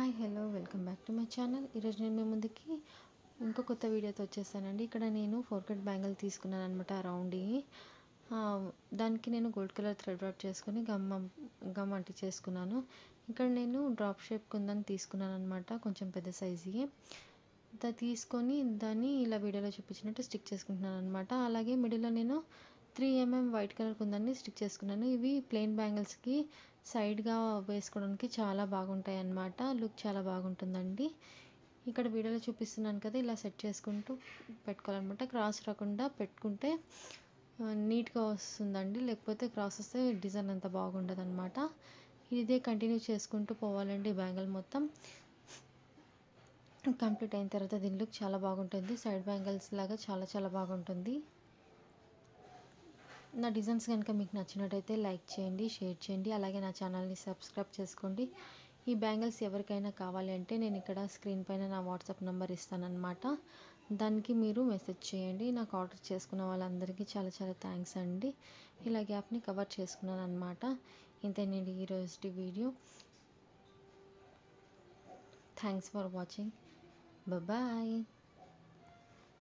Hi hello welcome back to my channel. ఈరోజు నేను మీ ముందుకి ఇంకో కొత్త వీడియోతో వచ్చేసానండి. ఇక్కడ నేను 4 కట్ బ్యాంగిల్ తీసుకున్నాను అనమాట రౌండ్వి. దానికి నేను గోల్డ్ కలర్ థ్రెడ్ వర్క్ చేసుకుని గమ్ అంటించేసుకున్నాను. ఇక్కడ నేను డ్రాప్ షేప్ కుందని తీసుకున్నాను అనమాట, కొంచెం పెద్ద సైజుకి. తీసుకొని దాన్ని ఇలా వీడియోలో చూపించినట్టు స్టిక్ చేసుకుంటున్నాను అనమాట. అలాగే మిడిల్లో నేను 3 mm వైట్ కలర్ కుందని స్టిక్ చేసుకున్నాను. ఇవి ప్లెయిన్ బ్యాంగిల్స్కి సైడ్గా వేసుకోవడానికి చాలా బాగుంటాయి అన్నమాట. లుక్ చాలా బాగుంటుందండి. ఇక్కడ వీడియోలో చూపిస్తున్నాను కదా, ఇలా సెట్ చేసుకుంటూ పెట్టుకోవాలన్నమాట. క్రాస్ రాకుండా పెట్టుకుంటే నీట్గా వస్తుందండి, లేకపోతే క్రాస్ వస్తే డిజైన్ అంత బాగుండదు అనమాట. ఇదే కంటిన్యూ చేసుకుంటూ పోవాలండి. బ్యాంగిల్ మొత్తం కంప్లీట్ అయిన తర్వాత దీని లుక్ చాలా బాగుంటుంది. సైడ్ బ్యాంగిల్స్ లాగా చాలా బాగుంటుంది. నా డిజైన్స్ కనుక మీకు నచ్చినట్టయితే లైక్ చేయండి, షేర్ చేయండి, అలాగే నా ఛానల్ని సబ్స్క్రైబ్ చేసుకోండి. ఈ బ్యాంగిల్స్ ఎవరికైనా కావాలి అంటే నేను ఇక్కడ స్క్రీన్ పైన నా వాట్సాప్ నెంబర్ ఇస్తానన్నమాట. దానికి మీరు మెసేజ్ చేయండి. నాకు ఆర్డర్ చేసుకున్న వాళ్ళందరికీ చాలా థ్యాంక్స్ అండి. ఇలా గ్యాప్ని కవర్ చేసుకున్నాను అనమాట. ఇంతేనండి ఈరోజు వీడియో. Thanks for watching. బాయ్.